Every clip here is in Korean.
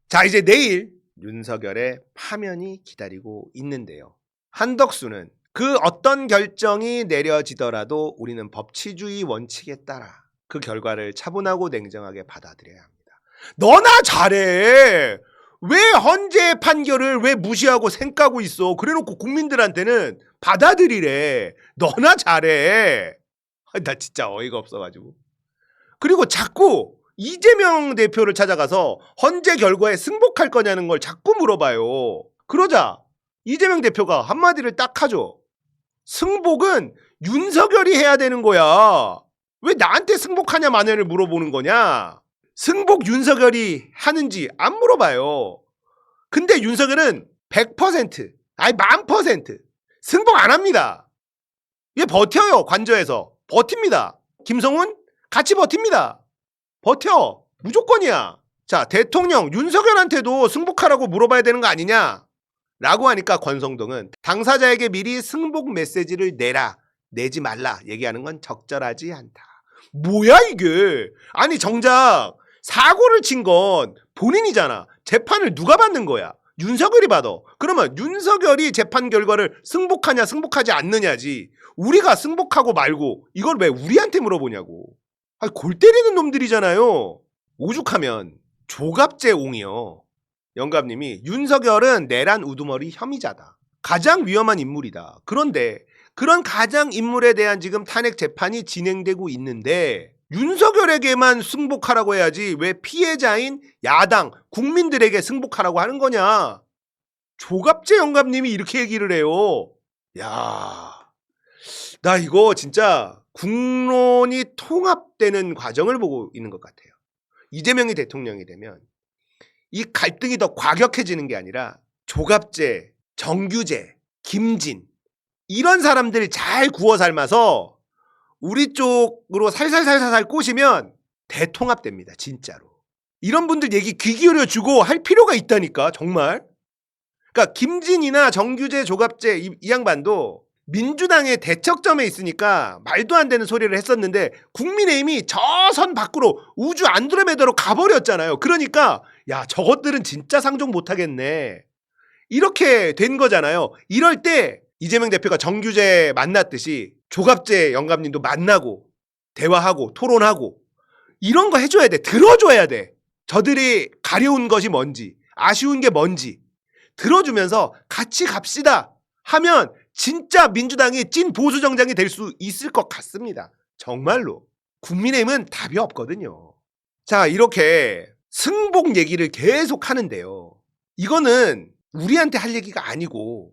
자, 이제 내일 윤석열의 파면이 기다리고 있는데요. 한덕수는 그 어떤 결정이 내려지더라도 우리는 법치주의 원칙에 따라 그 결과를 차분하고 냉정하게 받아들여야 합니다. 너나 잘해. 왜 헌재 판결을 왜 무시하고 생까고 있어? 그래놓고 국민들한테는 받아들이래. 너나 잘해. 나 진짜 어이가 없어가지고. 그리고 자꾸 이재명 대표를 찾아가서 헌재 결과에 승복할 거냐는 걸 자꾸 물어봐요. 그러자 이재명 대표가 한마디를 딱 하죠. 승복은 윤석열이 해야 되는 거야. 왜 나한테 승복하냐 마냐를 물어보는 거냐. 승복 윤석열이 하는지 안 물어봐요. 근데 윤석열은 100%, 아니 1000% 승복 안 합니다. 얘 버텨요. 관저에서 버팁니다. 김성훈 같이 버팁니다. 버텨. 무조건이야. 자, 대통령 윤석열한테도 승복하라고 물어봐야 되는 거 아니냐? 라고 하니까 권성동은 당사자에게 미리 승복 메시지를 내지 말라 얘기하는 건 적절하지 않다. 뭐야 이게? 아니 정작 사고를 친 건 본인이잖아. 재판을 누가 받는 거야? 윤석열이 받아. 그러면 윤석열이 재판 결과를 승복하냐 승복하지 않느냐지. 우리가 승복하고 말고 이걸 왜 우리한테 물어보냐고. 아니, 골 때리는 놈들이잖아요. 오죽하면 조갑제옹이요. 영감님이 윤석열은 내란 우두머리 혐의자다. 가장 위험한 인물이다. 그런데 그런 가장 인물에 대한 지금 탄핵 재판이 진행되고 있는데 윤석열에게만 승복하라고 해야지 왜 피해자인 야당 국민들에게 승복하라고 하는 거냐. 조갑제 영감님이 이렇게 얘기를 해요. 야, 나 이거 진짜 국론이 통합되는 과정을 보고 있는 것 같아요. 이재명이 대통령이 되면 이 갈등이 더 과격해지는 게 아니라 조갑제, 정규제, 김진 이런 사람들 잘 구워 삶아서 우리 쪽으로 살살살살 꼬시면 대통합됩니다. 진짜로. 이런 분들 얘기 귀 기울여주고 할 필요가 있다니까 정말. 그러니까 김진이나 정규제, 조갑제 이 양반도 민주당의 대척점에 있으니까 말도 안 되는 소리를 했었는데 국민의힘이 저 선 밖으로 우주 안드로메다로 가버렸잖아요. 그러니까 야 저것들은 진짜 상종 못하겠네. 이렇게 된 거잖아요. 이럴 때 이재명 대표가 정규제 만났듯이 조갑제 영감님도 만나고 대화하고 토론하고 이런 거 해줘야 돼. 들어줘야 돼. 저들이 가려운 것이 뭔지 아쉬운 게 뭔지 들어주면서 같이 갑시다 하면 진짜 민주당이 찐 보수 정당이 될 수 있을 것 같습니다. 정말로. 국민의힘은 답이 없거든요. 자, 이렇게 승복 얘기를 계속 하는데요. 이거는 우리한테 할 얘기가 아니고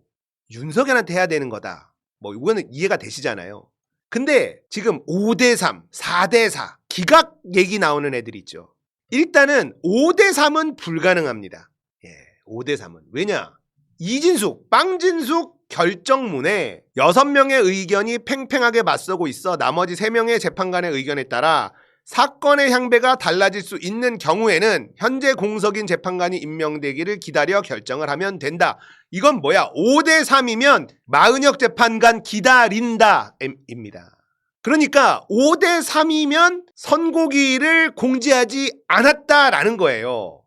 윤석열한테 해야 되는 거다. 뭐 이거는 이해가 되시잖아요. 근데 지금 5대3, 4대4 기각 얘기 나오는 애들 있죠. 일단은 5대3은 불가능합니다. 예, 5대3은. 왜냐? 이진숙, 빵진숙 결정문에 6명의 의견이 팽팽하게 맞서고 있어 나머지 3명의 재판관의 의견에 따라 사건의 향배가 달라질 수 있는 경우에는 현재 공석인 재판관이 임명되기를 기다려 결정을 하면 된다. 이건 뭐야? 5대3이면 마은혁 재판관 기다린다 입니다. 그러니까 5대3이면 선고기일을 공지하지 않았다라는 거예요.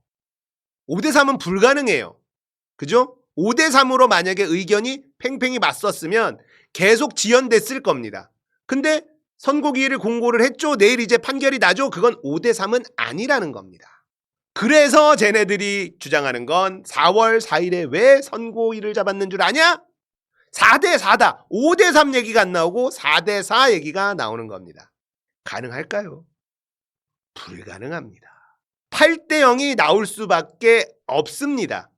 5대3은 불가능해요. 그죠? 5대3으로 만약에 의견이 팽팽히 맞섰으면 계속 지연됐을 겁니다. 근데 선고기일을 공고를 했죠. 내일 이제 판결이 나죠. 그건 5대3은 아니라는 겁니다. 그래서 쟤네들이 주장하는 건 4월 4일에 왜 선고일을 잡았는 줄 아냐? 4대4다. 5대3 얘기가 안 나오고 4대4 얘기가 나오는 겁니다. 가능할까요? 불가능합니다. 8대0이 나올 수밖에 없습니다.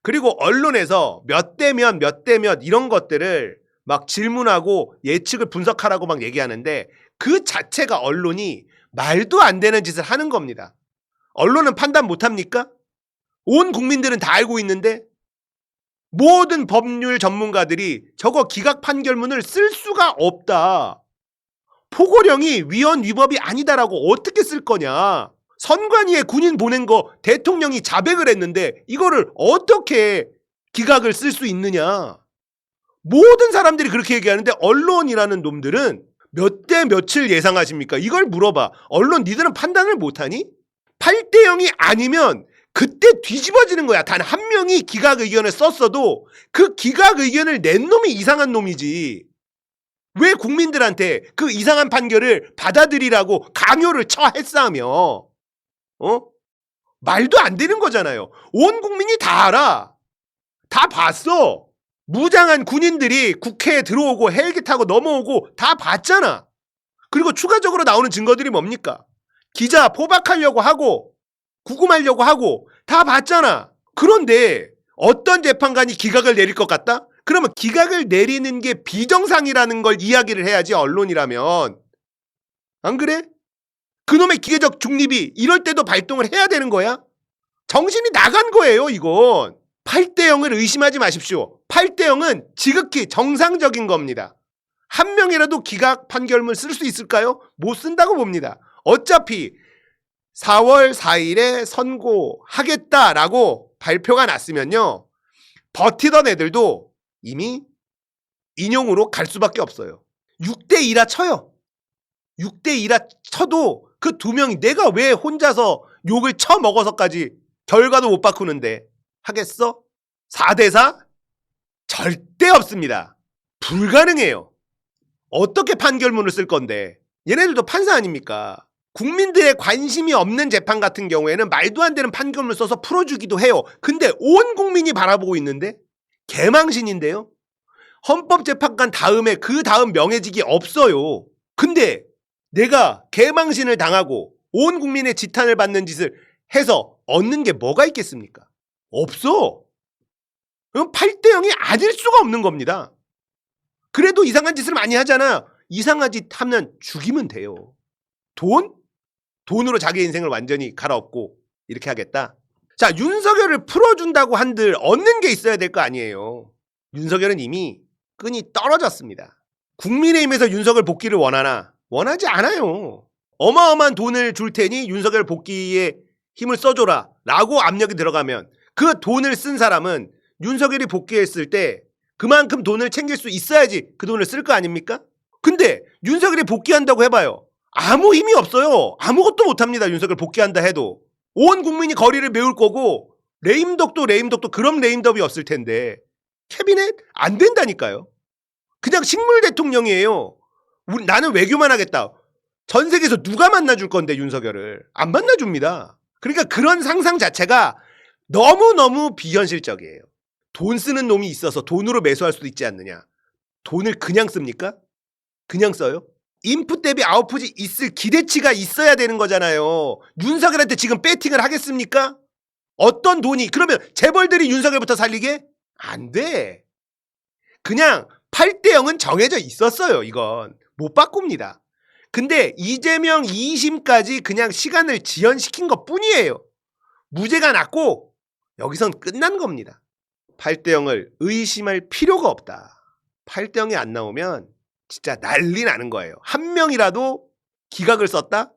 그리고 언론에서 몇 대 몇 이런 것들을 막 질문하고 예측을 분석하라고 막 얘기하는데 그 자체가 언론이 말도 안 되는 짓을 하는 겁니다. 언론은 판단 못합니까? 온 국민들은 다 알고 있는데 모든 법률 전문가들이 저거 기각 판결문을 쓸 수가 없다. 포고령이 위헌 위법이 아니다라고 어떻게 쓸 거냐. 선관위에 군인 보낸 거 대통령이 자백을 했는데 이거를 어떻게 기각을 쓸 수 있느냐. 모든 사람들이 그렇게 얘기하는데 언론이라는 놈들은 몇 대 몇을 예상하십니까? 이걸 물어봐. 언론 니들은 판단을 못하니? 8대0이 아니면 그때 뒤집어지는 거야. 단 한 명이 기각 의견을 썼어도 그 기각 의견을 낸 놈이 이상한 놈이지. 왜 국민들한테 그 이상한 판결을 받아들이라고 강요를 처했사며? 말도 안 되는 거잖아요. 온 국민이 다 알아. 다 봤어. 무장한 군인들이 국회에 들어오고 헬기 타고 넘어오고 다 봤잖아. 그리고 추가적으로 나오는 증거들이 뭡니까? 기자 포박하려고 하고 구금하려고 하고 다 봤잖아. 그런데 어떤 재판관이 기각을 내릴 것 같다? 그러면 기각을 내리는 게 비정상이라는 걸 이야기를 해야지, 언론이라면. 안 그래? 그놈의 기계적 중립이 이럴 때도 발동을 해야 되는 거야? 정신이 나간 거예요, 이건. 8대 0을 의심하지 마십시오. 8대 0은 지극히 정상적인 겁니다. 한 명이라도 기각 판결문 쓸 수 있을까요? 못 쓴다고 봅니다. 어차피 4월 4일에 선고하겠다라고 발표가 났으면요, 버티던 애들도 이미 인용으로 갈 수밖에 없어요. 6대 2라 쳐요. 6대 2라 쳐도 그 두 명이 내가 왜 혼자서 욕을 쳐먹어서까지 결과도 못 바꾸는데 하겠어? 4대 4? 절대 없습니다. 불가능해요. 어떻게 판결문을 쓸 건데? 얘네들도 판사 아닙니까? 국민들의 관심이 없는 재판 같은 경우에는 말도 안 되는 판결문을 써서 풀어주기도 해요. 근데 온 국민이 바라보고 있는데? 개망신인데요? 헌법재판관 다음에 그 다음 명예직이 없어요. 근데 내가 개망신을 당하고 온 국민의 지탄을 받는 짓을 해서 얻는 게 뭐가 있겠습니까? 없어. 그럼 8대 0이 아닐 수가 없는 겁니다. 그래도 이상한 짓을 많이 하잖아. 이상한 짓 하면 죽이면 돼요. 돈으로 자기 인생을 완전히 갈아엎고 이렇게 하겠다. 자, 윤석열을 풀어준다고 한들 얻는 게 있어야 될 거 아니에요. 윤석열은 이미 끈이 떨어졌습니다. 국민의힘에서 윤석열 복귀를 원하나? 원하지 않아요. 어마어마한 돈을 줄 테니 윤석열 복귀에 힘을 써줘라 라고 압력이 들어가면 그 돈을 쓴 사람은 윤석열이 복귀했을 때 그만큼 돈을 챙길 수 있어야지 그 돈을 쓸 거 아닙니까? 근데 윤석열이 복귀한다고 해봐요. 아무 힘이 없어요. 아무것도 못합니다. 윤석열 복귀한다 해도. 온 국민이 거리를 메울 거고 레임덕도 그럼 레임덕이 없을 텐데 캐비넷 안 된다니까요. 그냥 식물 대통령이에요. 나는 외교만 하겠다. 전 세계에서 누가 만나줄 건데 윤석열을. 안 만나줍니다. 그러니까 그런 상상 자체가 너무너무 비현실적이에요. 돈 쓰는 놈이 있어서 돈으로 매수할 수도 있지 않느냐. 돈을 그냥 씁니까? 그냥 써요? 인풋 대비 아웃풋이 있을 기대치가 있어야 되는 거잖아요. 윤석열한테 지금 배팅을 하겠습니까? 어떤 돈이, 그러면 재벌들이 윤석열부터 살리게? 안 돼. 그냥 8대 0은 정해져 있었어요. 이건 못 바꿉니다. 근데 이재명 2심까지 그냥 시간을 지연시킨 것 뿐이에요. 무죄가 났고 여기선 끝난 겁니다. 8대 0을 의심할 필요가 없다. 8대 0이 안 나오면 진짜 난리 나는 거예요. 한 명이라도 기각을 썼다?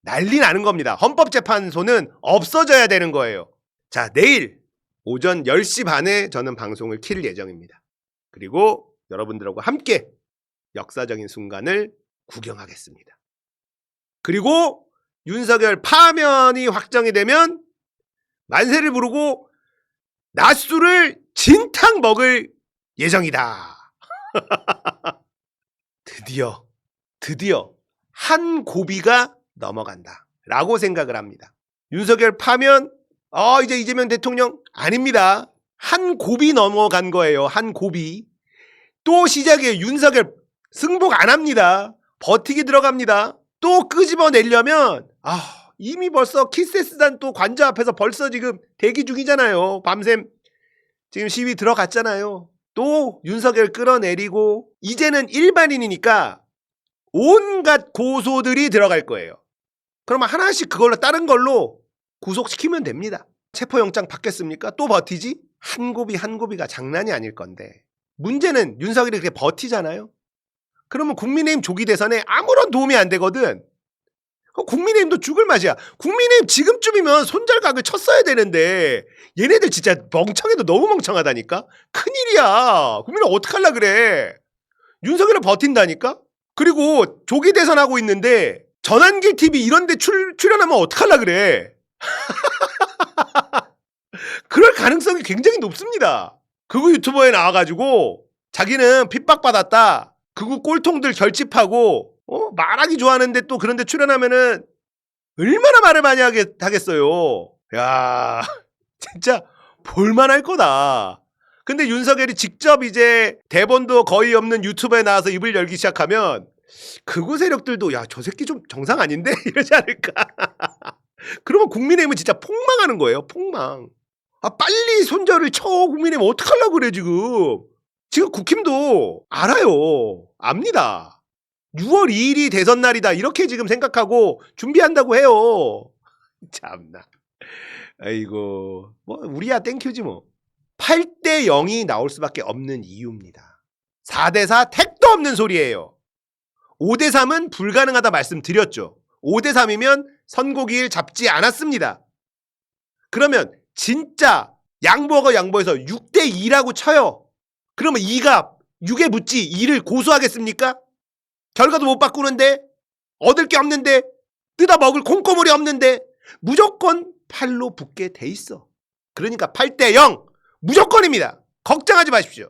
난리 나는 겁니다. 헌법재판소는 없어져야 되는 거예요. 자, 내일 오전 10시 반에 저는 방송을 킬 예정입니다. 그리고 여러분들하고 함께 역사적인 순간을 구경하겠습니다. 그리고 윤석열 파면이 확정이 되면 만세를 부르고 낮술을 진탕 먹을 예정이다. 드디어 한 고비가 넘어간다 라고 생각을 합니다. 윤석열 파면 이제 이재명 대통령 아닙니다. 한 고비 넘어간 거예요. 한 고비. 또 시작이에요. 윤석열 승복 안 합니다. 버티기 들어갑니다. 또 끄집어내려면 이미 벌써 키세스단 또 관저 앞에서 벌써 지금 대기 중이잖아요. 밤샘 지금 시위 들어갔잖아요. 또 윤석열 끌어내리고 이제는 일반인이니까 온갖 고소들이 들어갈 거예요. 그러면 하나씩 그걸로 다른 걸로 구속시키면 됩니다. 체포영장 받겠습니까? 또 버티지? 한 고비가 장난이 아닐 건데 문제는 윤석열이 그렇게 버티잖아요. 그러면 국민의힘 조기 대선에 아무런 도움이 안 되거든. 국민의힘도 죽을 맛이야. 국민의힘 지금쯤이면 손절각을 쳤어야 되는데 얘네들 진짜 멍청해도 너무 멍청하다니까. 큰일이야. 국민은 어떡하려 그래. 윤석열을 버틴다니까. 그리고 조기 대선 하고 있는데 전환길 TV 이런 데 출연하면 어떡하려 그래. 그럴 가능성이 굉장히 높습니다. 극우 유튜버에 나와가지고 자기는 핍박받았다. 극우 꼴통들 결집하고 말하기 좋아하는데 또 그런데 출연하면은 얼마나 말을 많이 하겠어요. 야 진짜 볼만할 거다. 근데 윤석열이 직접 이제 대본도 거의 없는 유튜브에 나와서 입을 열기 시작하면 극우 세력들도 야 저 새끼 좀 정상 아닌데 이러지 않을까. 그러면 국민의힘은 진짜 폭망하는 거예요. 폭망. 아 빨리 손절을 쳐. 국민의힘 어떡하려고 그래 지금 국힘도 알아요. 압니다. 6월 2일이 대선 날이다 이렇게 지금 생각하고 준비한다고 해요. 참나. 아이고 뭐 우리야 땡큐지 뭐. 8대 0이 나올 수밖에 없는 이유입니다. 4대 4 택도 없는 소리예요. 5대 3은 불가능하다 말씀드렸죠. 5대 3이면 선고기일 잡지 않았습니다. 그러면 진짜 양보해서 6대 2라고 쳐요. 그러면 2가 6에 붙지 2를 고소하겠습니까? 결과도 못 바꾸는데 얻을 게 없는데 뜯어먹을 콩고물이 없는데 무조건 8로 붙게 돼 있어. 그러니까 8대 0 무조건입니다. 걱정하지 마십시오.